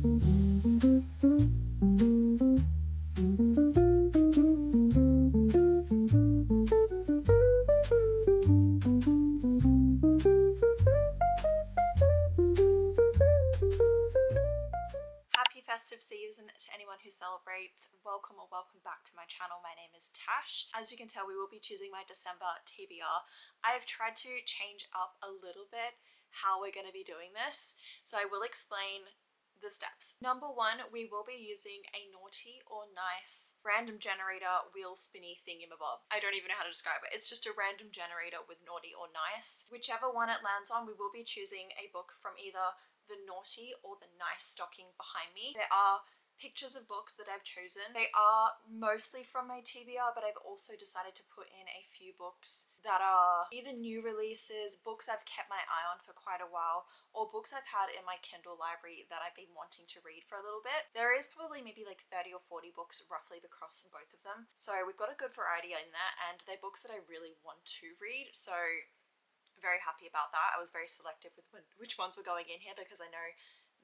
Happy festive season to anyone who celebrates. Welcome or welcome back to my channel. My name is Tash. As you can tell, we will be choosing my December TBR. I've tried to change up a little bit how we're going to be doing this, so I will explain the steps. Number one, we will be using a naughty or nice random generator wheel spinny thingamabob. I don't even know how to describe it. It's just a random generator with naughty or nice. Whichever one it lands on, we will be choosing a book from either the naughty or the nice stocking behind me. There are pictures of books that I've chosen. They are mostly from my TBR, but I've also decided to put in a few books that are either new releases, books I've kept my eye on for quite a while, or books I've had in my Kindle library that I've been wanting to read for a little bit. There is probably maybe like 30 or 40 books roughly across both of them. So we've got a good variety in there, and they're books that I really want to read. So very happy about that. I was very selective with which ones were going in here because I know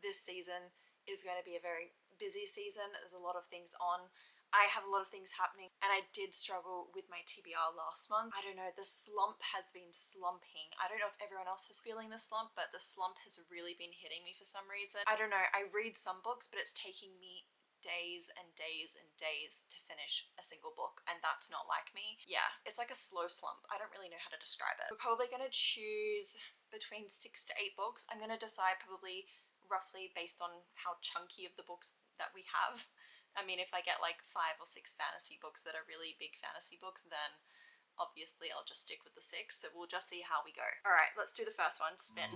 this season is going to be a very busy season. There's a lot of things on. I have a lot of things happening, and I did struggle with my TBR last month. I don't know, the slump has been slumping. I don't know if everyone else is feeling the slump, but the slump has really been hitting me for some reason. I don't know, I read some books, but it's taking me days and days and days to finish a single book, and that's not like me. Yeah, it's like a slow slump. I don't really know how to describe it. We're probably going to choose between 6 to 8 books. I'm going to decide probably roughly based on how chunky of the books that we have. I mean, if I get like 5 or 6 fantasy books that are really big fantasy books, then obviously I'll just stick with the 6. So we'll just see how we go. All right, let's do the first one. Spin.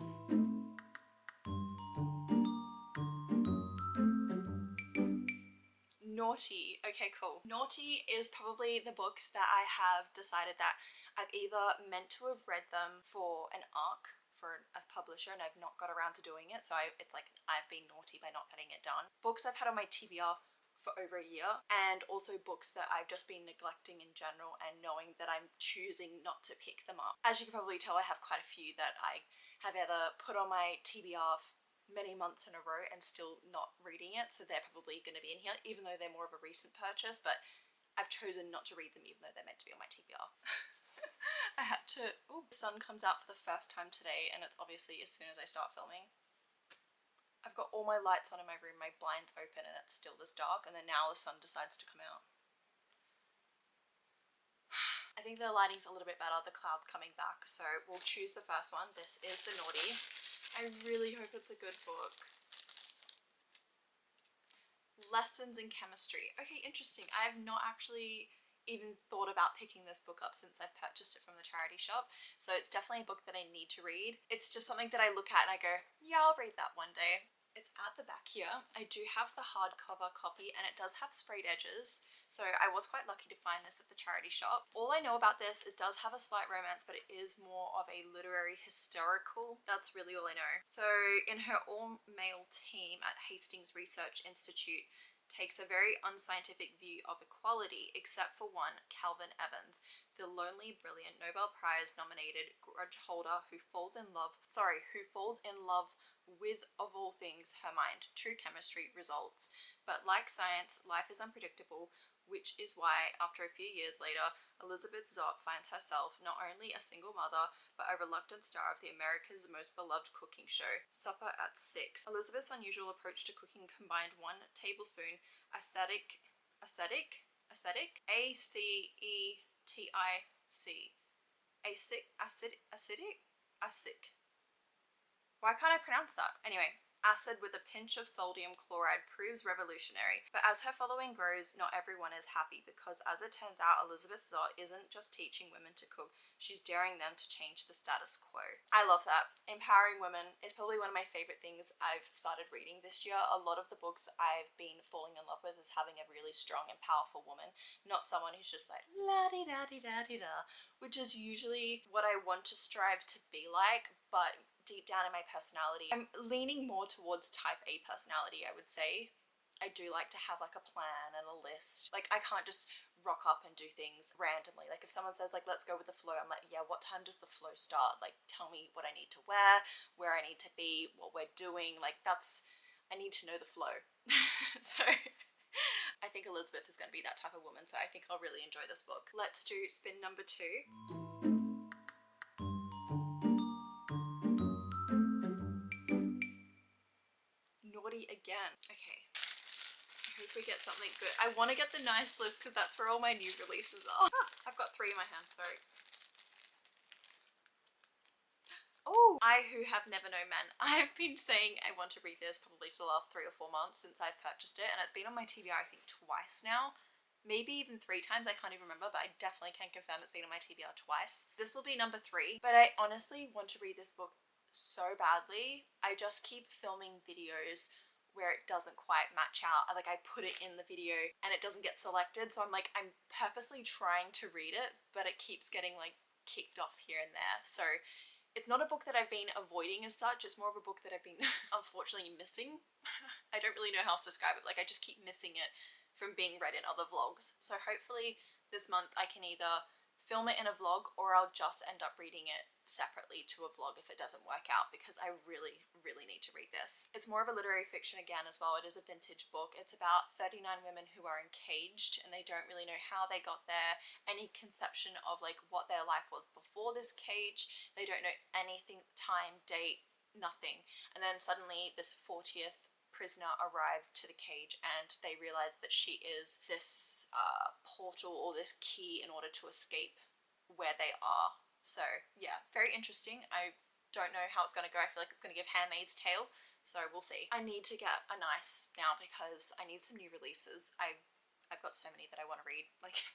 Naughty. Okay, cool. Naughty is probably the books that I have decided that I've either meant to have read them for an arc for a publisher and I've not got around to doing it, so it's like I've been naughty by not getting it done. Books I've had on my TBR for over a year, and also books that I've just been neglecting in general and knowing that I'm choosing not to pick them up. As you can probably tell, I have quite a few that I have either put on my TBR many months in a row and still not reading it, so they're probably going to be in here, even though they're more of a recent purchase, but I've chosen not to read them even though they're meant to be on my TBR. I had to... Oh, the sun comes out for the first time today, and it's obviously as soon as I start filming. I've got all my lights on in my room, my blinds open, and it's still this dark, and then now the sun decides to come out. I think the lighting's a little bit better, the cloud's coming back, so we'll choose the first one. This is the naughty. I really hope it's a good book. Lessons in Chemistry. Okay, interesting. I have not actually even thought about picking this book up since I've purchased it from the charity shop, so it's definitely a book that I need to read. It's just something that I look at and I go, yeah, I'll read that one day. It's at the back here. I do have the hardcover copy, and it does have sprayed edges, so I was quite lucky to find this at the charity shop. All I know about this, it does have a slight romance, but it is more of a literary historical. That's really all I know. So in her all-male team at Hastings Research Institute takes a very unscientific view of equality, except for one, Calvin Evans, the lonely, brilliant Nobel Prize nominated grudge holder who falls in love with, of all things, her mind. True chemistry results. But like science, life is unpredictable, which is why, after a few years later, Elizabeth Zott finds herself not only a single mother, but a reluctant star of the America's most beloved cooking show, Supper at 6. Elizabeth's unusual approach to cooking combined 1 tablespoon acidic, acidic, why can't I pronounce that? Anyway, acid with a pinch of sodium chloride proves revolutionary. But as her following grows, not everyone is happy, because as it turns out, Elizabeth Zott isn't just teaching women to cook, she's daring them to change the status quo. I love that. Empowering women is probably one of my favorite things I've started reading this year. A lot of the books I've been falling in love with is having a really strong and powerful woman, not someone who's just like la-di-da-di-da-di-da, which is usually what I want to strive to be like, but deep down in my personality, I'm leaning more towards type A personality, I would say. I do like to have like a plan and a list. Like, I can't just rock up and do things randomly. Like, if someone says like, let's go with the flow, I'm like, yeah, what time does the flow start? Like, tell me what I need to wear, where I need to be, what we're doing. Like, that's, I need to know the flow. So I think Elizabeth is going to be that type of woman, so I think I'll really enjoy this book. Let's do spin number 2. Naughty again. Okay. I hope we get something good. I want to get the nice list because that's where all my new releases are. I've got 3 in my hand, sorry. Oh, I Who Have Never Known Men. I've been saying I want to read this probably for the last 3 or 4 months since I've purchased it, and it's been on my TBR I think twice now. Maybe even 3 times, I can't even remember, but I definitely can confirm it's been on my TBR twice. This will be number 3, but I honestly want to read this book so badly. I just keep filming videos where it doesn't quite match out. Like, I put it in the video and it doesn't get selected, so I'm purposely trying to read it, but it keeps getting like kicked off here and there. So it's not a book that I've been avoiding as such, it's more of a book that I've been unfortunately missing. I don't really know how else to describe it, like I just keep missing it from being read in other vlogs. So hopefully this month I can either film it in a vlog or I'll just end up reading it separately to a vlog if it doesn't work out, because I really need to read this. It's more of a literary fiction again as well. It is a vintage book. It's about 39 women who are encaged and they don't really know how they got there, any conception of like what their life was before this cage. They don't know anything, time, date, nothing. And then suddenly this 40th prisoner arrives to the cage and they realize that she is this portal or this key in order to escape where they are. So yeah, very interesting. I don't know how it's going to go. I feel like it's going to give Handmaid's Tale, so we'll see. I need to get a nice now because I need some new releases. I've got so many that I want to read. Like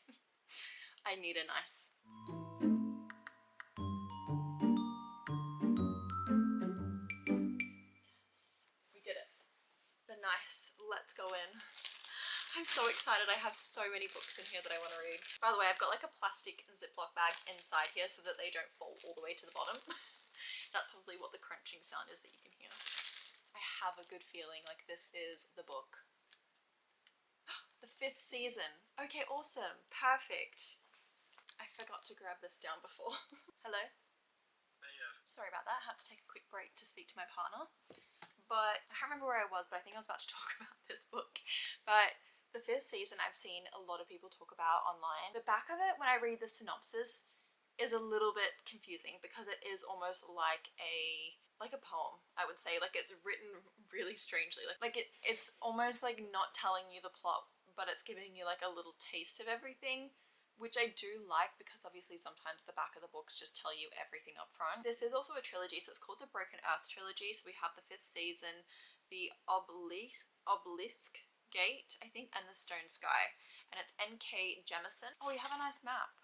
I need a nice. Yes, we did it. The nice. Let's go in. I'm so excited. I have so many books in here that I want to read. By the way, I've got like a plastic Ziploc bag inside here so that they don't fall all the way to the bottom. That's probably what the crunching sound is that you can hear. I have a good feeling like this is the book. The 5th season. Okay, awesome. Perfect. I forgot to grab this down before. Hello? Sorry about that. I had to take a quick break to speak to my partner. But I can't remember where I was, but I think I was about to talk about this book. But the 5th season I've seen a lot of people talk about online. The back of it, when I read the synopsis, is a little bit confusing because it is almost like a poem, I would say. Like it's written really strangely. It's almost like not telling you the plot, but it's giving you like a little taste of everything, which I do like because obviously sometimes the back of the books just tell you everything up front. This is also a trilogy, so it's called the Broken Earth trilogy. So we have the 5th season, the Obelisk Gate, I think, and the Stone Sky, and it's N.K. Jemisin. Oh, we have a nice map.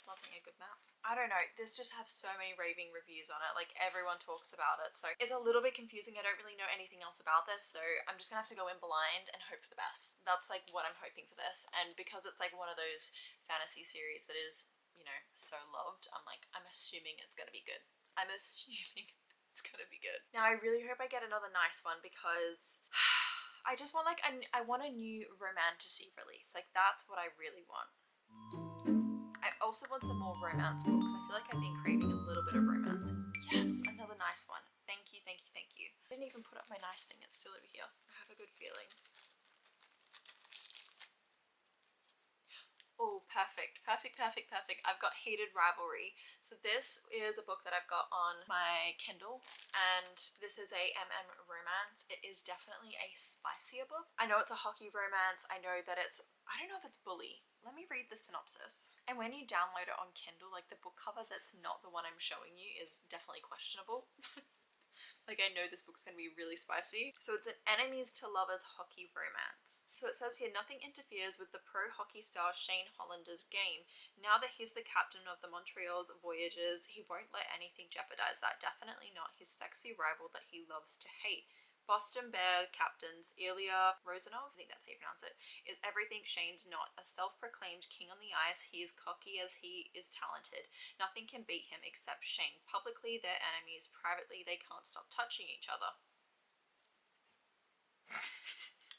Love me a good map. I don't know, this just has so many raving reviews on it, like everyone talks about it, so it's a little bit confusing. I don't really know anything else about this, so I'm just gonna have to go in blind and hope for the best. That's like what I'm hoping for this, and because it's like one of those fantasy series that is, you know, so loved, I'm assuming it's gonna be good. I'm assuming it's gonna be good. Now I really hope I get another nice one because I just want like I want a new romantasy release. Like that's what I really want. I also want some more romance books. I feel like I've been craving a little bit of romance. Yes, another nice one. Thank you, thank you, thank you. I didn't even put up my nice thing. It's still over here. I have a good feeling. Oh, perfect, perfect, perfect, perfect. I've got Hated Rivalry. So this is a book that I've got on my Kindle, and this is a MM romance. It is definitely a spicier book. I know it's a hockey romance. I know that it's, I don't know if it's bully. Let me read the synopsis. And when you download it on Kindle, like the book cover that's not the one I'm showing you is definitely questionable. Like I know this book's gonna be really spicy. So it's an enemies to lovers hockey romance. So it says here, nothing interferes with the pro hockey star Shane Hollander's game. Now that he's the captain of the Montreal's Voyageurs, he won't let anything jeopardize that. Definitely not his sexy rival that he loves to hate. Boston Bear captains Ilya Rozanov, I think that's how you pronounce it, is everything Shane's not. A self-proclaimed king on the ice, he is cocky as he is talented. Nothing can beat him except Shane. Publicly, they're enemies. Privately, they can't stop touching each other.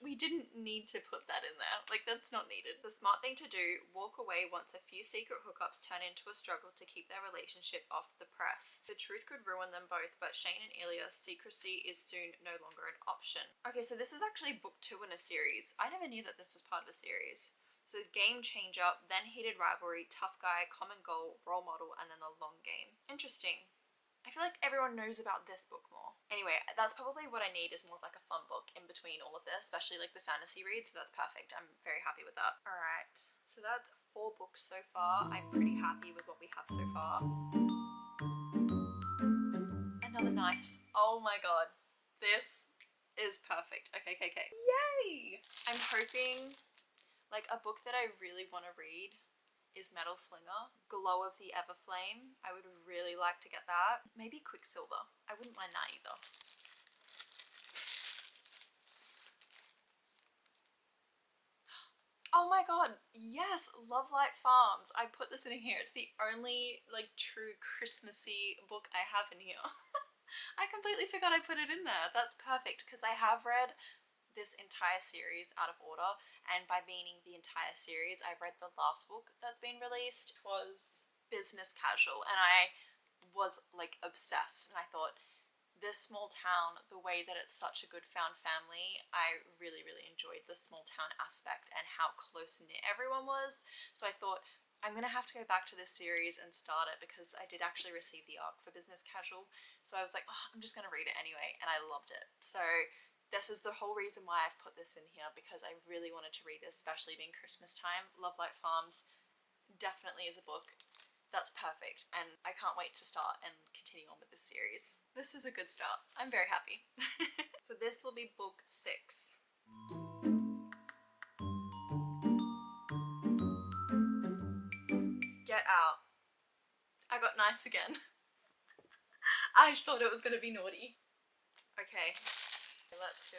We We didn't need to put that in there. Like, that's not needed. The smart thing to do, walk away once a few secret hookups turn into a struggle to keep their relationship off the press. The truth could ruin them both, but Shane and Ilya's secrecy is soon no longer an option. Okay, so this is actually book 2 in a series. I never knew that this was part of a series. So game changer, then heated rivalry, tough guy, common goal, role model, and then the long game. Interesting. I feel like everyone knows about this book more. Anyway, that's probably what I need, is more of like a fun book in between all of this, especially like the fantasy read, so that's perfect. I'm very happy with that. Alright, so that's 4 books so far. I'm pretty happy with what we have so far. Another nice. Oh my god. This is perfect. Okay. Yay! I'm hoping like a book that I really want to read is Metal Slinger. Glow of the Everflame. I would really like to get that. Maybe Quicksilver. I wouldn't mind that either. Oh my god, yes, Love Light Farms. I put this in here. It's the only like true Christmassy book I have in here. I completely forgot I put it in there. That's perfect because I have read this entire series out of order, and by meaning the entire series, I've read the last book that's been released. It was Business Casual, and I was like obsessed, and I thought, this small town, the way that it's such a good found family, I really enjoyed the small town aspect and how close knit everyone was. So I thought, I'm gonna have to go back to this series and start it, because I did actually receive the ARC for Business Casual, so I was like, oh, I'm just gonna read it anyway, and I loved it. So this is the whole reason why I've put this in here, because I really wanted to read this, especially being Christmas time. Love Light Farms definitely is a book that's perfect, and I can't wait to start and continue on with this series. This is a good start. I'm very happy. So this will be book 6. Get Out. I got nice again. I thought it was gonna be naughty. Okay, let's go.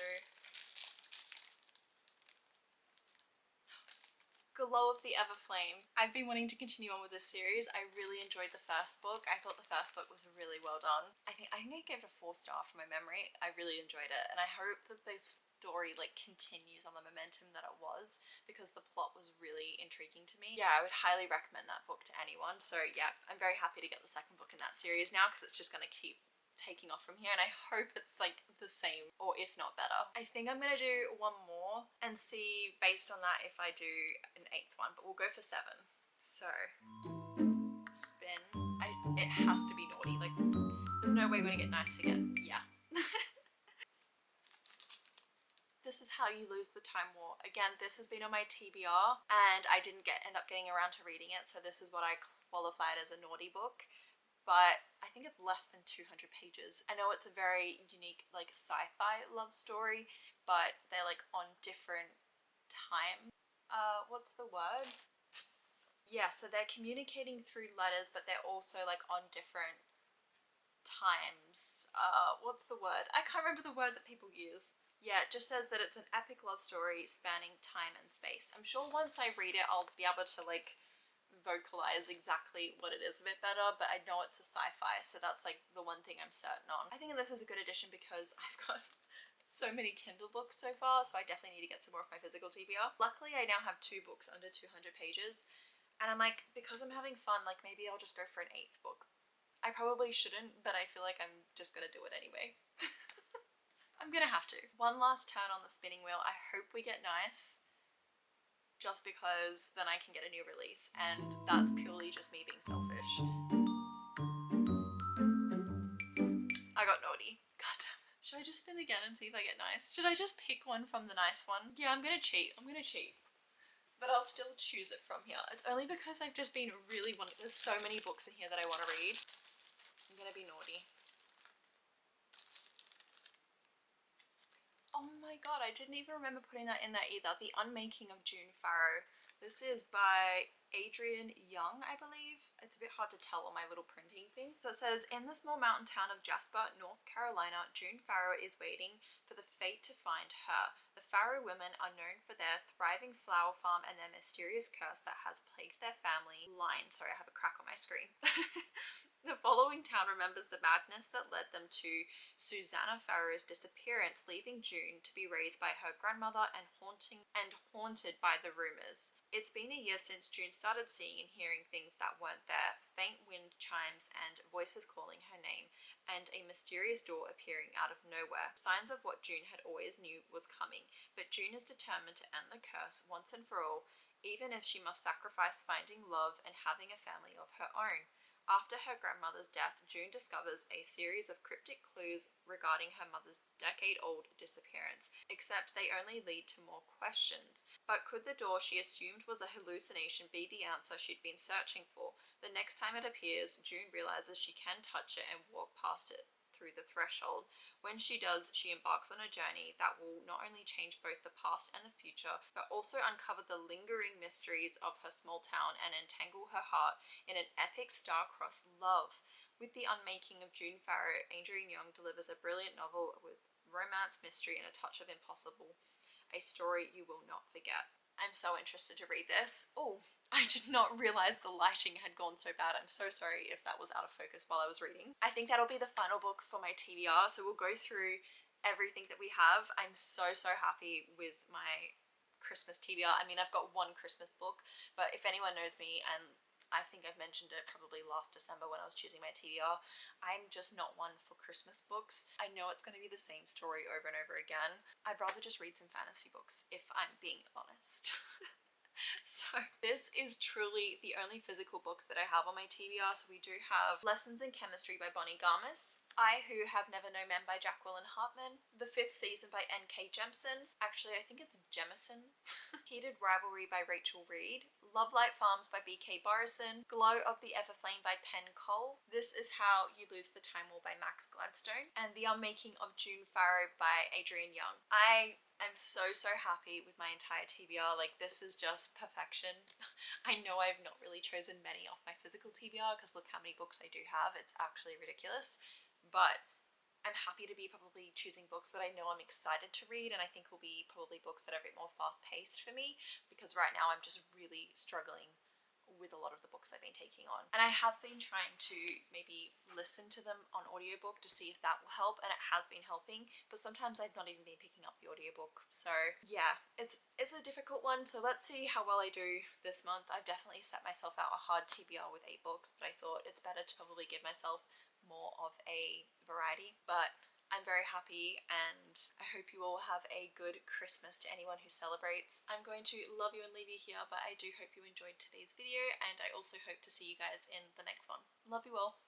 Glow of the Everflame. I've been wanting to continue on with this series. I really enjoyed the first book. I thought the first book was really well done. I think I gave it a 4-star from my memory. I really enjoyed it, and I hope that the story like continues on the momentum that it was, because the plot was really intriguing to me. Yeah, I would highly recommend that book to anyone. So yeah, I'm very happy to get the second book in that series now, because it's just gonna keep taking off from here, and I hope it's like the same, or if not better. I think I'm gonna do one more and see based on that if I do an 8th one, but we'll go for 7. So spin. It has to be naughty. Like, there's no way we're gonna get nice again. Yeah. This is How You Lose the Time War. Again, this has been on my TBR, and I didn't end up getting around to reading it, so this is what I qualified as a naughty book. But I think it's less than 200 pages. I know it's a very unique like sci-fi love story, but they're like on different time. What's the word? Yeah, so they're communicating through letters, but they're also like on different times. What's the word? I can't remember the word that people use. Yeah, it just says that it's an epic love story spanning time and space. I'm sure once I read it, I'll be able to like vocalize exactly what it is a bit better, but I know it's a sci-fi, so that's like the one thing I'm certain on. I think this is a good addition because I've got so many Kindle books so far, so I definitely need to get some more of my physical TBR. Luckily, I now have 2 books under 200 pages, and I'm like, because I'm having fun, like maybe I'll just go for an 8th book. I probably shouldn't, but I feel like I'm just gonna do it anyway. I'm gonna have to. One last turn on the spinning wheel. I hope we get nice, just because then I can get a new release, and that's purely just me being selfish. I got naughty. God damn it. Should I just spin again and see if I get nice? Should I just pick one from the nice one? Yeah, I'm gonna cheat. But I'll still choose it from here. It's only because I've just been really wanting. There's so many books in here that I want to read. I'm gonna be naughty. Oh my god, I didn't even remember putting that in there either. The Unmaking of June Farrow. This is by Adrian Young, I believe. It's a bit hard to tell on my little printing thing. So it says, in the small mountain town of Jasper, North Carolina, June Farrow is waiting for the fate to find her. The Farrow women are known for their thriving flower farm and their mysterious curse that has plagued their family line. Sorry, I have a crack on my screen. The following town remembers the madness that led them to Susanna Farrow's disappearance, leaving June to be raised by her grandmother and haunted by the rumors. It's been a year since June started seeing and hearing things that weren't there, faint wind chimes and voices calling her name, and a mysterious door appearing out of nowhere. Signs of what June had always knew was coming, but June is determined to end the curse once and for all, even if she must sacrifice finding love and having a family of her own. After her grandmother's death, June discovers a series of cryptic clues regarding her mother's decade-old disappearance, except they only lead to more questions. But could the door she assumed was a hallucination be the answer she'd been searching for? The next time it appears, June realizes she can touch it and walk past it through the threshold. When she does, she embarks on a journey that will not only change both the past and the future, but also uncover the lingering mysteries of her small town and entangle her heart in an epic star-crossed love. With the unmaking of June Farrow, Adrian Young delivers a brilliant novel with romance, mystery, and a touch of impossible. A story you will not forget. I'm so interested to read this. Oh, I did not realize the lighting had gone so bad. I'm so sorry if that was out of focus while I was reading. I think that'll be the final book for my TBR, so we'll go through everything that we have. I'm so happy with my Christmas TBR. I mean, I've got one Christmas book, but if anyone knows me, and I think I've mentioned it probably last December when I was choosing my TBR, I'm just not one for Christmas books. I know it's going to be the same story over and over again. I'd rather just read some fantasy books, if I'm being honest. So this is truly the only physical books that I have on my TBR. So we do have Lessons in Chemistry by Bonnie Garmis, I Who Have Never Known Men by Jacqueline Hartman, The Fifth Season by N.K. Jemisin. Actually, I think it's Jemison. Heated Rivalry by Rachel Reed, Love Light Farms by B.K. Borison, Glow of the Everflame by Penn Cole, This Is How You Lose the Time War by Max Gladstone, and The Unmaking of June Farrow by Adrian Young. I'm so happy with my entire TBR. Like, this is just perfection. I know I've not really chosen many off my physical TBR because look how many books I do have. It's actually ridiculous. But I'm happy to be probably choosing books that I know I'm excited to read, and I think will be probably books that are a bit more fast-paced for me, because right now I'm just really struggling with a lot of the books I've been taking on. And I have been trying to maybe listen to them on audiobook to see if that will help, and it has been helping, but sometimes I've not even been picking up the audiobook. So yeah, it's a difficult one, so let's see how well I do this month. I've definitely set myself out a hard TBR with 8 books, but I thought it's better to probably give myself more of a variety. But I'm very happy, and I hope you all have a good Christmas to anyone who celebrates. I'm going to love you and leave you here, but I do hope you enjoyed today's video, and I also hope to see you guys in the next one. Love you all.